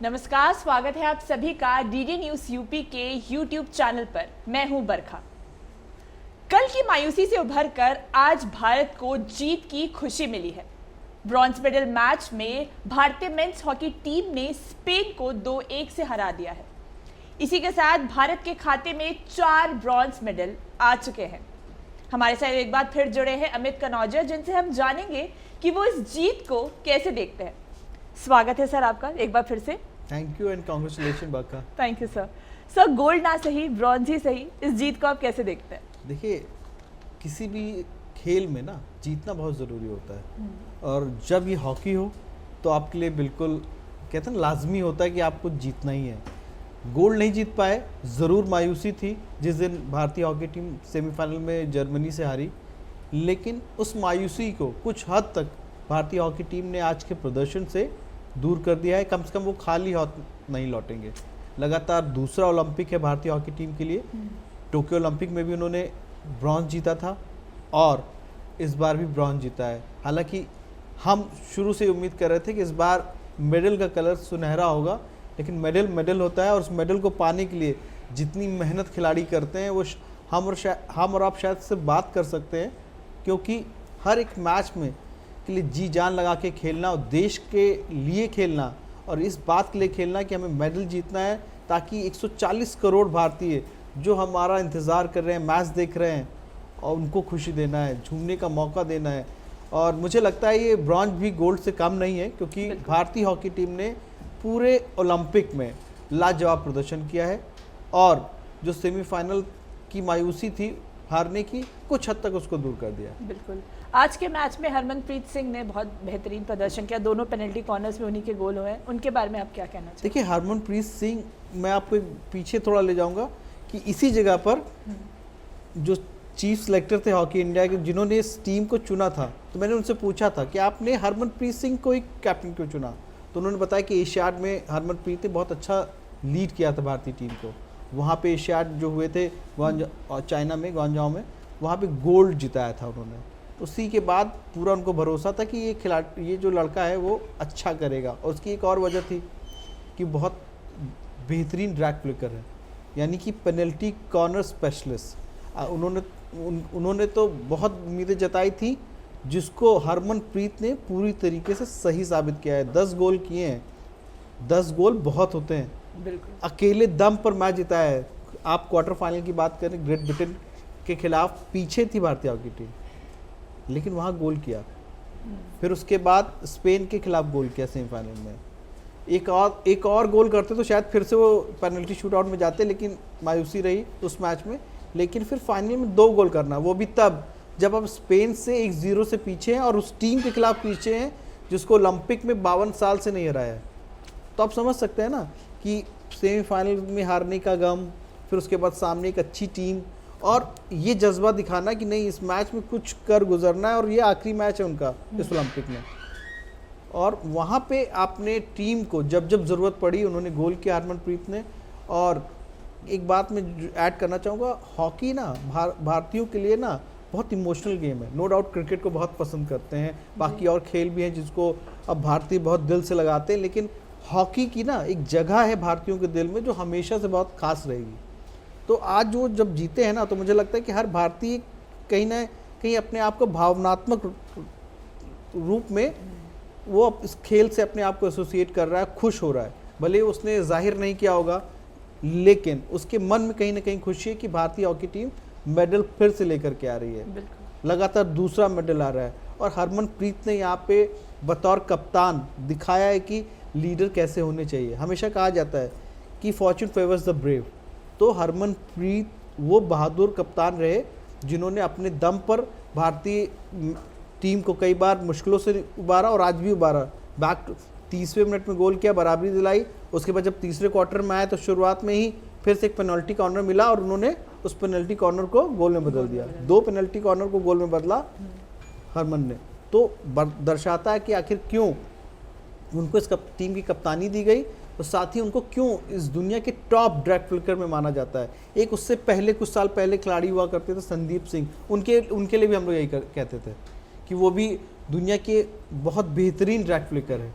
नमस्कार, स्वागत है आप सभी का डीडी न्यूज यूपी के यूट्यूब चैनल पर। मैं हूं बरखा। कल की मायूसी से उभरकर आज भारत को जीत की खुशी मिली है। ब्रॉन्ज मेडल मैच में भारतीय मेंस हॉकी टीम ने स्पेन को 2-1 से हरा दिया है। इसी के साथ भारत के खाते में 4 ब्रॉन्ज मेडल आ चुके हैं। हमारे साथ एक बार फिर जुड़े हैं अमित कनौजिया, जिनसे हम जानेंगे कि वो इस जीत को कैसे देखते हैं। स्वागत है सर आपका एक बार फिर से। थैंक यू एंड कांग्रेचुलेशन बाका। Thank you sir. Sir, gold ना सही, ब्रॉन्ज ही सही, इस जीत को आप कैसे देखते हैं? देखिए, किसी भी खेल में ना जीतना बहुत ज़रूरी होता है, और जब ये हॉकी हो तो आपके लिए बिल्कुल कहते हैं लाजमी होता है कि आपको जीतना ही है। गोल्ड नहीं जीत पाए, ज़रूर मायूसी थी जिस दिन भारतीय हॉकी टीम सेमीफाइनल में जर्मनी से हारी, लेकिन उस मायूसी को कुछ हद तक भारतीय हॉकी टीम ने आज के प्रदर्शन से दूर कर दिया है। कम से कम वो खाली हाथ नहीं लौटेंगे। लगातार दूसरा ओलंपिक है भारतीय हॉकी टीम के लिए। टोक्यो ओलंपिक में भी उन्होंने ब्रॉन्ज जीता था और इस बार भी ब्रॉन्ज जीता है। हालांकि हम शुरू से उम्मीद कर रहे थे कि इस बार मेडल का कलर सुनहरा होगा, लेकिन मेडल मेडल होता है और उस मेडल को पाने के लिए जितनी मेहनत खिलाड़ी करते हैं वो हम और आप शायद से बात कर सकते हैं, क्योंकि हर एक मैच में के लिए जी जान लगा के खेलना और देश के लिए खेलना और इस बात के लिए खेलना कि हमें मेडल जीतना है, ताकि 140 करोड़ भारतीय जो हमारा इंतज़ार कर रहे हैं, मैच देख रहे हैं, और उनको खुशी देना है, झूमने का मौका देना है। और मुझे लगता है ये ब्रॉन्ज भी गोल्ड से कम नहीं है, क्योंकि भारतीय हॉकी टीम ने पूरे ओलंपिक में लाजवाब प्रदर्शन किया है और जो सेमीफाइनल की मायूसी थी हारने की, कुछ हद तक उसको दूर कर दिया। बिल्कुल। आज के मैच में हरमनप्रीत सिंह ने बहुत बेहतरीन प्रदर्शन किया। दोनों पेनल्टी कॉर्नर्स में उन्हीं के गोल हुए। उनके बारे में आप क्या कहना चाहते हैं? देखिए, हरमनप्रीत सिंह, मैं आपको पीछे थोड़ा ले जाऊंगा कि इसी जगह पर जो चीफ सेलेक्टर थे हॉकी इंडिया के, जिन्होंने इस टीम को चुना था, तो मैंने उनसे पूछा था कि आपने हरमनप्रीत सिंह को ही कैप्टन क्यों चुना। तो उन्होंने बताया कि एशियाड में हरमनप्रीत ने बहुत अच्छा लीड किया था भारतीय टीम को। वहाँ पे एशियाड जो हुए थे चाइना में, ग्वांगझाओ में, वहाँ पे गोल्ड जिताया था उन्होंने। उसी के बाद पूरा उनको भरोसा था कि ये जो लड़का है वो अच्छा करेगा। और उसकी एक और वजह थी कि बहुत बेहतरीन ड्रैग फ्लिकर है, यानी कि पेनल्टी कॉर्नर स्पेशलिस्ट। उन्होंने तो बहुत उम्मीदें जताई थी, जिसको हरमनप्रीत ने पूरी तरीके से सही साबित किया है। 10 गोल किए हैं। 10 गोल बहुत होते हैं। बिल्कुल। अकेले दम पर मैच जिताया है। आप क्वार्टर फाइनल की बात करें, ग्रेट ब्रिटेन के खिलाफ पीछे थी भारतीय हॉकी टीम, लेकिन वहाँ गोल किया। फिर उसके बाद स्पेन के खिलाफ गोल किया सेमीफाइनल में। एक और गोल करते तो शायद फिर से वो पेनल्टी शूटआउट में जाते, लेकिन मायूसी रही उस मैच में। लेकिन फिर फाइनल में 2 गोल करना, वो भी तब जब आप स्पेन से 1-0 से पीछे हैं और उस टीम के खिलाफ पीछे हैं जिसको ओलंपिक में 52 साल से नहीं हराया है। तो आप समझ सकते हैं ना कि सेमीफाइनल में हारने का गम, फिर उसके बाद सामने एक अच्छी टीम, और ये जज्बा दिखाना कि नहीं, इस मैच में कुछ कर गुजरना है, और ये आखिरी मैच है उनका इस ओलंपिक में। और वहाँ पे आपने टीम को जब जब ज़रूरत पड़ी उन्होंने गोल किया हरमनप्रीत ने। और एक बात मैं ऐड करना चाहूँगा, हॉकी ना भारतीयों के लिए ना बहुत इमोशनल गेम है। नो डाउट क्रिकेट को बहुत पसंद करते हैं, बाकी और खेल भी हैं जिसको अब भारतीय बहुत दिल से लगाते हैं, लेकिन हॉकी की ना एक जगह है भारतीयों के दिल में जो हमेशा से बहुत खास रहेगी। तो आज वो जब जीते हैं ना, तो मुझे लगता है कि हर भारतीय कहीं ना कहीं अपने आप को भावनात्मक रूप में वो इस खेल से अपने आप को एसोसिएट कर रहा है, खुश हो रहा है। भले उसने जाहिर नहीं किया होगा, लेकिन उसके मन में कहीं ना कहीं खुशी है कि भारतीय हॉकी टीम मेडल फिर से लेकर के आ रही है। लगातार दूसरा मेडल आ रहा है, और हरमनप्रीत ने यहाँ पे बतौर कप्तान दिखाया है कि लीडर कैसे होने चाहिए। हमेशा कहा जाता है कि फॉर्चून फेवर्स द ब्रेव। तो हरमनप्रीत वो बहादुर कप्तान रहे जिन्होंने अपने दम पर भारतीय टीम को कई बार मुश्किलों से उबारा, और आज भी उबारा। 30वें मिनट में गोल किया, बराबरी दिलाई। उसके बाद जब तीसरे क्वार्टर में आए तो शुरुआत में ही फिर से एक पेनल्टी कॉर्नर मिला और उन्होंने उस पेनल्टी कॉर्नर को गोल में बदल दिया। 2 पेनल्टी कॉर्नर को गोल में बदला हरमन ने। तो दर्शाता है कि आखिर क्यों उनको इस टीम की कप्तानी दी गई, और साथ ही उनको क्यों इस दुनिया के टॉप ड्रैग फ्लिकर में माना जाता है। एक उससे पहले कुछ साल पहले खिलाड़ी हुआ करते थे संदीप सिंह, उनके लिए भी हम लोग यही कहते थे कि वो भी दुनिया के बहुत बेहतरीन ड्रैग फ्लिकर है।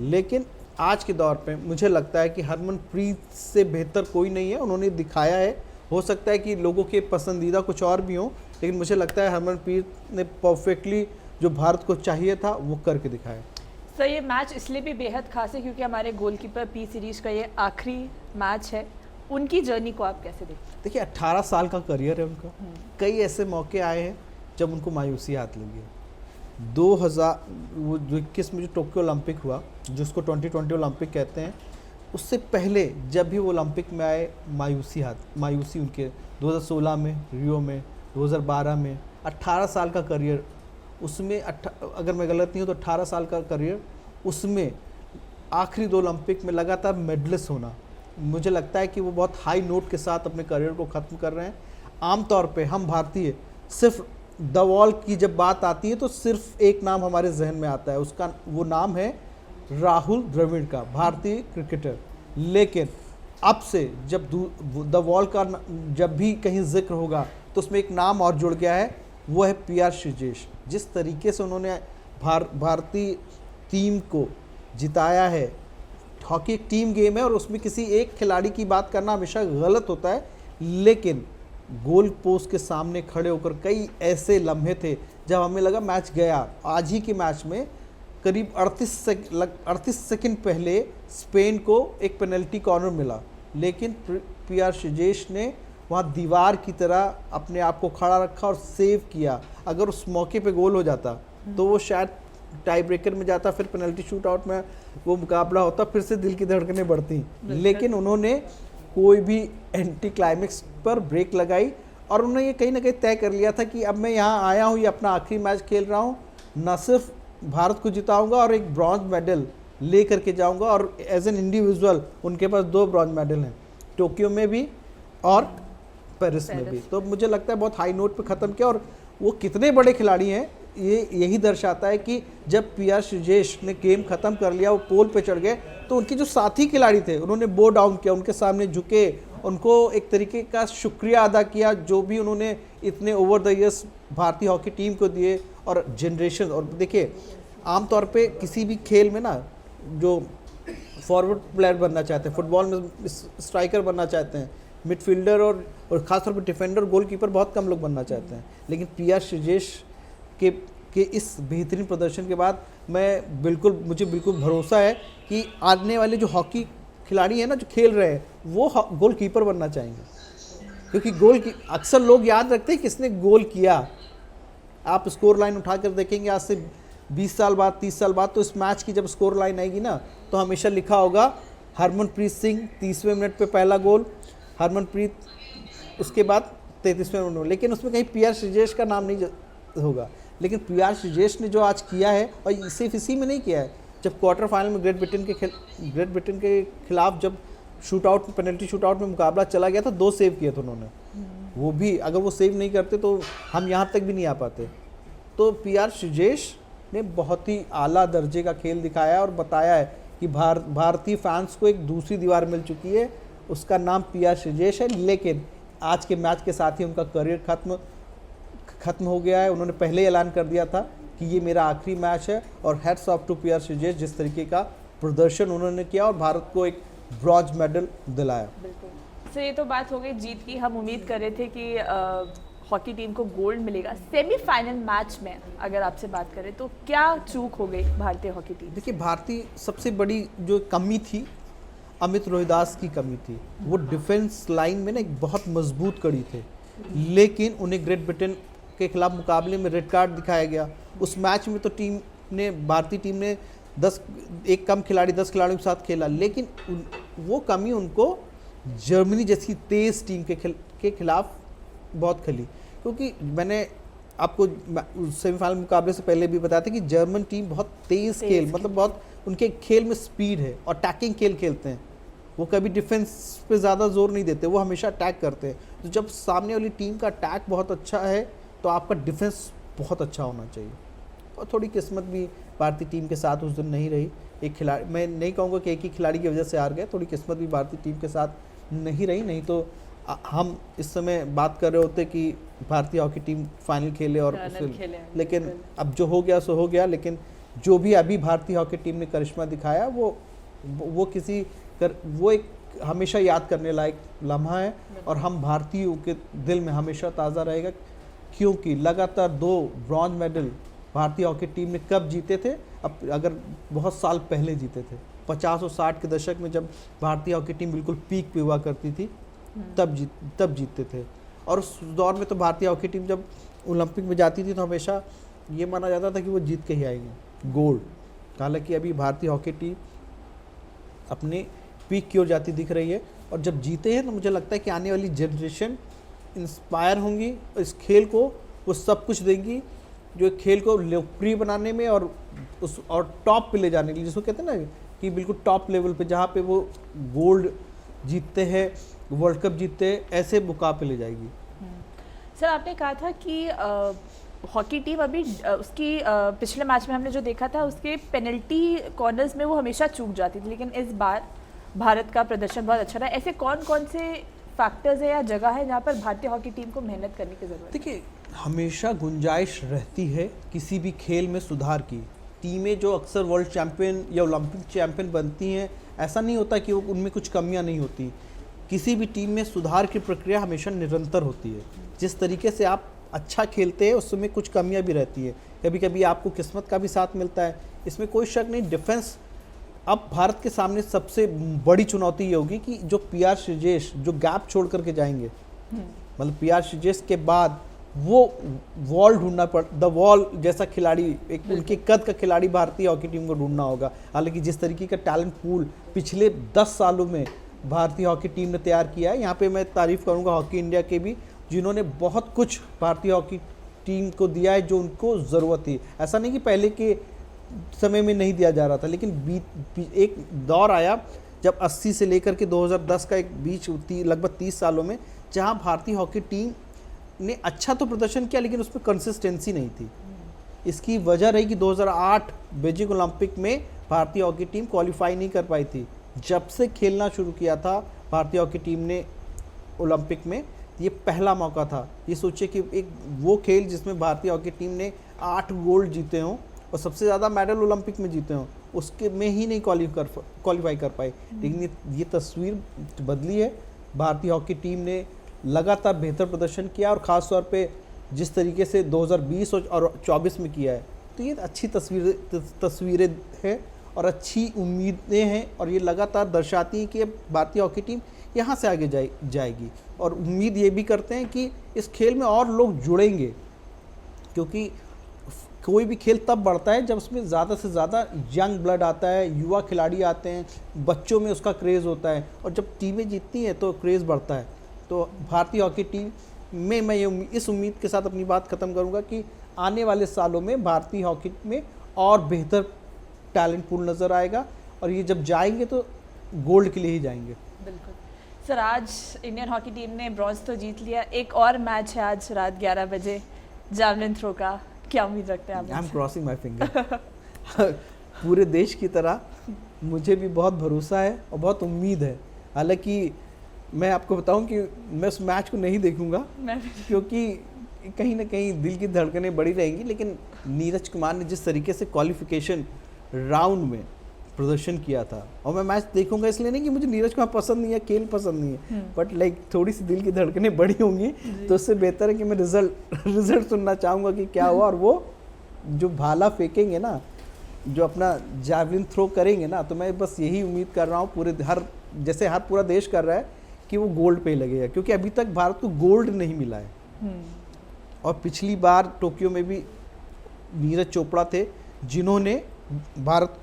लेकिन आज के दौर पे मुझे लगता है कि हरमनप्रीत से बेहतर कोई नहीं है। उन्होंने दिखाया है, हो सकता है कि लोगों के पसंदीदा कुछ और भी हों, लेकिन मुझे लगता है हरमनप्रीत ने परफेक्टली जो भारत को चाहिए था वो करके दिखाया। सर ये मैच इसलिए भी बेहद खास है क्योंकि हमारे गोलकीपर पी सीरीज का ये आखिरी मैच है। उनकी जर्नी को आप कैसे देखते हैं? देखिए 18 साल का करियर है उनका। कई ऐसे मौके आए हैं जब उनको मायूसी हाथ लगी है। 2021 में जो टोक्यो ओलंपिक हुआ, जिसको 2020 ओलंपिक कहते हैं, उससे पहले जब भी वो ओलंपिक में आए मायूसी उनके 2016 में रियो में, 2012 में, 18 साल का करियर उसमें अगर मैं गलत नहीं हूँ तो 18 साल का करियर, उसमें आखिरी 2 ओलंपिक में लगातार मेडलिस्ट होना, मुझे लगता है कि वो बहुत हाई नोट के साथ अपने करियर को ख़त्म कर रहे हैं। आमतौर पे हम भारतीय सिर्फ द वॉल की जब बात आती है तो सिर्फ एक नाम हमारे जहन में आता है, उसका वो नाम है राहुल द्रविड़ का, भारतीय क्रिकेटर। लेकिन अब से जब द वॉल का जब भी कहीं जिक्र होगा तो उसमें एक नाम और जुड़ गया है, वो है पी.आर. श्रीजेश। जिस तरीके से उन्होंने भारतीय टीम को जिताया है, हॉकी एक टीम गेम है और उसमें किसी एक खिलाड़ी की बात करना हमेशा गलत होता है, लेकिन गोल पोस्ट के सामने खड़े होकर कई ऐसे लम्हे थे जब हमें लगा मैच गया। आज ही के मैच में करीब 38 सेकंड पहले स्पेन को एक पेनल्टी कॉर्नर मिला, लेकिन पी.आर. श्रीजेश ने वहाँ दीवार की तरह अपने आप को खड़ा रखा और सेव किया। अगर उस मौके पे गोल हो जाता तो वो शायद टाई ब्रेकर में जाता, फिर पेनल्टी शूट आउट में वो मुकाबला होता, फिर से दिल की धड़कनें बढ़ती। लेकिन उन्होंने कोई भी एंटी क्लाइमेक्स पर ब्रेक लगाई और उन्होंने ये कहीं ना कहीं तय कर लिया था कि अब मैं यहाँ आया हूँ, ये अपना आखिरी मैच खेल रहा हूँ, न सिर्फ भारत को जिताऊंगा और एक ब्रॉन्ज मेडल ले करके जाऊंगा। और एज एन इंडिविजुअल उनके पास 2 ब्रॉन्ज मेडल हैं, टोक्यो में भी और पेरिस में भी। तो मुझे लगता है बहुत हाई नोट पे ख़त्म किया। और वो कितने बड़े खिलाड़ी हैं ये यही दर्शाता है कि जब पी.आर. श्रीजेश ने गेम ख़त्म कर लिया, वो पोल पे चढ़ गए, तो उनके जो साथी खिलाड़ी थे उन्होंने बो डाउन किया, उनके सामने झुके, उनको एक तरीके का शुक्रिया अदा किया जो भी उन्होंने इतने ओवर द ईयर्स भारतीय हॉकी टीम को दिए और जनरेशन। और देखिए आमतौर पे किसी भी खेल में ना जो फॉरवर्ड प्लेयर बनना चाहते हैं, फुटबॉल में स्ट्राइकर बनना चाहते हैं, मिडफील्डर और ख़ासतौर पर डिफेंडर, गोलकीपर बहुत कम लोग बनना चाहते हैं। लेकिन पी.आर. श्रीजेश के इस बेहतरीन प्रदर्शन के बाद मुझे बिल्कुल भरोसा है कि आने वाले जो हॉकी खिलाड़ी हैं ना, जो खेल रहे हैं, वो गोलकीपर बनना चाहेंगे, क्योंकि अक्सर लोग याद रखते हैं किसने गोल किया। आप स्कोर लाइन उठाकर देखेंगे आज से 20 साल बाद, 30 साल बाद, तो इस मैच की जब स्कोर लाइन आएगी ना तो हमेशा लिखा होगा हरमनप्रीत सिंह 30वें मिनट पे पहला गोल, हरमनप्रीत उसके बाद 33वें मिनट में, लेकिन उसमें कहीं पी.आर. श्रीजेश का नाम नहीं होगा। लेकिन पी.आर. श्रीजेश ने जो आज किया है, और सिर्फ इसी में नहीं किया है, जब क्वार्टर फाइनल में ग्रेट ब्रिटेन के खिलाफ जब पेनल्टी शूट आउट में मुकाबला चला गया था, 2 सेव किए थे उन्होंने। वो भी अगर वो सेव नहीं करते तो हम यहाँ तक भी नहीं आ पाते। तो पी.आर. श्रीजेश ने बहुत ही आला दर्जे का खेल दिखाया और बताया है कि भारतीय फैंस को एक दूसरी दीवार मिल चुकी है, उसका नाम पी.आर. श्रीजेश है। लेकिन आज के मैच के साथ ही उनका करियर खत्म हो गया है। उन्होंने पहले ही ऐलान कर दिया था कि ये मेरा आखिरी मैच है, और hats off to P R. Sreejesh, जिस तरीके का प्रदर्शन उन्होंने किया और भारत को एक ब्रॉन्ज मेडल दिलाया। बिल्कुल। तो ये तो बात हो गई जीत की। हम उम्मीद कर रहे थे कि हॉकी टीम को गोल्ड मिलेगा। सेमीफाइनल मैच में अगर आपसे बात करें तो क्या चूक हो गई भारतीय हॉकी टीम? देखिए भारतीय सबसे बड़ी जो कमी थी, अमित रोहिदास की कमी थी। वो डिफेंस लाइन में ना एक बहुत मजबूत कड़ी थे, लेकिन उन्हें ग्रेट ब्रिटेन के खिलाफ मुकाबले में रेड कार्ड दिखाया गया। उस मैच में तो भारतीय टीम ने 10 खिलाड़ियों के साथ खेला, लेकिन वो कमी उनको जर्मनी जैसी तेज टीम के खिलाफ बहुत खली। क्योंकि मैंने आपको सेमीफाइनल मुकाबले से पहले भी बताया था कि जर्मन टीम बहुत तेज खेल, मतलब बहुत उनके खेल में स्पीड है और अटैकिंग खेल खेलते हैं। वो कभी डिफेंस पे ज़्यादा जोर नहीं देते, वो हमेशा अटैक करते हैं। तो जब सामने वाली टीम का अटैक बहुत अच्छा है तो आपका डिफेंस बहुत अच्छा होना चाहिए। और थोड़ी किस्मत भी भारतीय टीम के साथ उस दिन नहीं रही। एक खिलाड़ी, मैं नहीं कहूँगा कि एक ही खिलाड़ी की वजह से हार गए, थोड़ी किस्मत भी भारतीय टीम के साथ नहीं रही, नहीं तो हम इस समय बात कर रहे होते कि भारतीय हॉकी टीम फाइनल खेले और लेकिन अब जो हो गया सो हो गया। लेकिन जो भी अभी भारतीय हॉकी टीम ने करिश्मा दिखाया वो वो एक हमेशा याद करने लायक लम्हा है और हम भारतीयों के दिल में हमेशा ताज़ा रहेगा, क्योंकि लगातार 2 ब्रॉन्ज मेडल भारतीय हॉकी टीम ने कब जीते थे, अब अगर बहुत साल पहले जीते थे 50 और 60 के दशक में, जब भारतीय हॉकी टीम बिल्कुल पीक पे हुआ करती थी, तब जीतते थे। और उस दौर में तो भारतीय हॉकी टीम जब ओलंपिक में जाती थी तो हमेशा ये माना जाता था कि वो जीत के ही आएंगे गोल्ड। हालांकि अभी भारतीय हॉकी टीम अपने पीक की ओर जाती दिख रही है, और जब जीते हैं तो मुझे लगता है कि आने वाली जनरेशन इंस्पायर होंगी, इस खेल को वो सब कुछ देंगी जो एक खेल को लोकप्रिय बनाने में और टॉप पे ले जाने के लिए, जिसको कहते हैं ना कि बिल्कुल टॉप लेवल पे, जहाँ पे वो गोल्ड जीतते हैं, वर्ल्ड कप जीतते हैं, ऐसे मुकाम पे ले जाएगी। सर, आपने कहा था कि हॉकी टीम अभी उसकी पिछले मैच में हमने जो देखा था उसके पेनल्टी कॉर्नर्स में वो हमेशा चूक जाती थी, लेकिन इस बार भारत का प्रदर्शन बहुत अच्छा रहा। ऐसे कौन कौन से फैक्टर्स है या जगह है जहाँ पर भारतीय हॉकी टीम को मेहनत करने की ज़रूरत है? देखिए, हमेशा गुंजाइश रहती है किसी भी खेल में सुधार की। टीमें जो अक्सर वर्ल्ड चैंपियन या ओलंपिक चैंपियन बनती हैं, ऐसा नहीं होता कि वो उनमें कुछ कमियां नहीं होती। किसी भी टीम में सुधार की प्रक्रिया हमेशा निरंतर होती है। जिस तरीके से आप अच्छा खेलते हैं उसमें कुछ कमियां भी रहती है, कभी कभी आपको किस्मत का भी साथ मिलता है, इसमें कोई शक नहीं। डिफेंस अब भारत के सामने सबसे बड़ी चुनौती ये होगी कि जो पीआर श्रीजेश जो गैप छोड़ करके जाएंगे, मतलब पीआर श्रीजेश के बाद वो वॉल ढूंढना द वॉल जैसा खिलाड़ी, एक उनके कद का खिलाड़ी भारतीय हॉकी टीम को ढूंढना होगा। हालांकि जिस तरीके का टैलेंट पूल पिछले 10 सालों में भारतीय हॉकी टीम ने तैयार किया है, यहाँ पे मैं तारीफ करूँगा हॉकी इंडिया के भी, जिन्होंने बहुत कुछ भारतीय हॉकी टीम को दिया है जो उनको ज़रूरत थी। ऐसा नहीं कि पहले के समय में नहीं दिया जा रहा था, लेकिन एक दौर आया जब 80 से लेकर के 2010 का एक बीच लगभग 30 सालों में, जहां भारतीय हॉकी टीम ने अच्छा तो प्रदर्शन किया लेकिन उसमें कंसिस्टेंसी नहीं थी। इसकी वजह रही कि 2008 बीजिंग ओलंपिक में भारतीय हॉकी टीम क्वालिफाई नहीं कर पाई थी। जब से खेलना शुरू किया था भारतीय हॉकी टीम ने ओलंपिक में, ये पहला मौका था। ये सोचिए कि एक वो खेल जिसमें भारतीय हॉकी टीम ने 8 गोल्ड जीते हों और सबसे ज़्यादा मेडल ओलंपिक में जीते हों, उसके में ही नहीं क्वालिफाई कर पाए। लेकिन ये तस्वीर बदली है। भारतीय हॉकी टीम ने लगातार बेहतर प्रदर्शन किया और ख़ास तौर पे जिस तरीके से 2020 और 24 में किया है, तो ये अच्छी तस्वीरें हैं और अच्छी उम्मीदें हैं, और ये लगातार दर्शाती हैं कि भारतीय हॉकी टीम यहाँ से आगे जाएगी। और उम्मीद ये भी करते हैं कि इस खेल में और लोग जुड़ेंगे, क्योंकि कोई भी खेल तब बढ़ता है जब उसमें ज़्यादा से ज़्यादा यंग ब्लड आता है, युवा खिलाड़ी आते हैं, बच्चों में उसका क्रेज़ होता है, और जब टीमें जीतती हैं तो क्रेज़ बढ़ता है। तो भारतीय हॉकी टीम में मैं ये इस उम्मीद के साथ अपनी बात ख़त्म करूँगा कि आने वाले सालों में भारतीय हॉकी में और बेहतर टैलेंट पूल नज़र आएगा, और ये जब जाएंगे तो गोल्ड के लिए ही जाएंगे। बिल्कुल सर, आज इंडियन हॉकी टीम ने ब्रॉन्ज तो जीत लिया, एक और मैच है आज रात 11 बजे जैवलिन थ्रो का, क्या उम्मीद रखते हैं आप? I am crossing my finger. पूरे देश की तरह मुझे भी बहुत भरोसा है और बहुत उम्मीद है। हालांकि मैं आपको बताऊं कि मैं उस मैच को नहीं देखूंगा, क्योंकि कहीं ना कहीं दिल की धड़कनें बढ़ी रहेंगी। लेकिन नीरज कुमार ने जिस तरीके से क्वालिफिकेशन राउंड में प्रदर्शन किया था, और मैं मैच देखूंगा इसलिए नहीं कि मुझे नीरज कुमार पसंद नहीं है, खेल पसंद नहीं है, बट लाइक थोड़ी सी दिल की धड़कनें बढ़ी होंगी, तो उससे बेहतर है कि मैं रिजल्ट सुनना चाहूँगा कि क्या हुआ। और वो जो भाला फेंकेंगे ना, जो अपना जैवलिन थ्रो करेंगे ना, तो मैं बस यही उम्मीद कर रहा हूँ जैसे हर पूरा देश कर रहा है कि वो गोल्ड पे लगेगा, क्योंकि अभी तक भारत को गोल्ड नहीं मिला है। और पिछली बार टोक्यो में भी नीरज चोपड़ा थे जिन्होंने भारत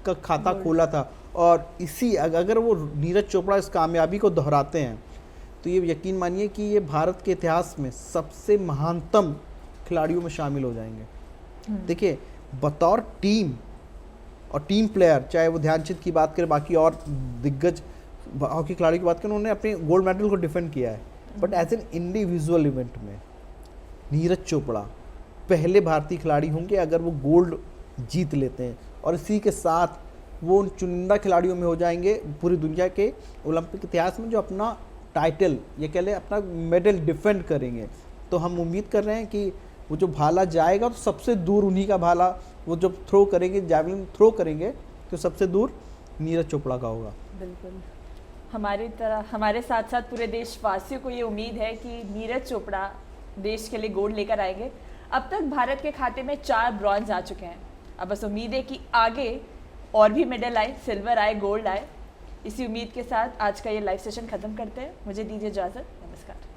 का खाता खोला था, और इसी अगर वो नीरज चोपड़ा इस कामयाबी को दोहराते हैं तो ये यकीन मानिए कि ये भारत के इतिहास में सबसे महानतम खिलाड़ियों में शामिल हो जाएंगे। देखिए, बतौर टीम और टीम प्लेयर, चाहे वो ध्यानचंद की बात करें, बाकी और दिग्गज हॉकी खिलाड़ी की बात करें, उन्होंने अपने गोल्ड मेडल को डिफेंड किया है, but as an individual event में नीरज चोपड़ा पहले भारतीय खिलाड़ी होंगे अगर वो गोल्ड जीत लेते हैं, और इसी के साथ वो उन चुनिंदा खिलाड़ियों में हो जाएंगे पूरी दुनिया के ओलंपिक इतिहास में जो अपना टाइटल, ये कह लें अपना मेडल डिफेंड करेंगे। तो हम उम्मीद कर रहे हैं कि वो जो भाला जाएगा तो सबसे दूर उन्हीं का भाला, वो जब थ्रो करेंगे, जैवलिन थ्रो करेंगे, तो सबसे दूर नीरज चोपड़ा का होगा। बिल्कुल, हमारी तरह हमारे साथ साथ पूरे देशवासियों को ये उम्मीद है कि नीरज चोपड़ा देश के लिए गोल्ड लेकर आएंगे। अब तक भारत के खाते में 4 ब्रॉन्ज आ चुके हैं। अब बस उम्मीद है कि आगे और भी मेडल आए, सिल्वर आए, गोल्ड आए। इसी उम्मीद के साथ आज का ये लाइव सेशन खत्म करते हैं। मुझे दीजिए इजाज़त। नमस्कार।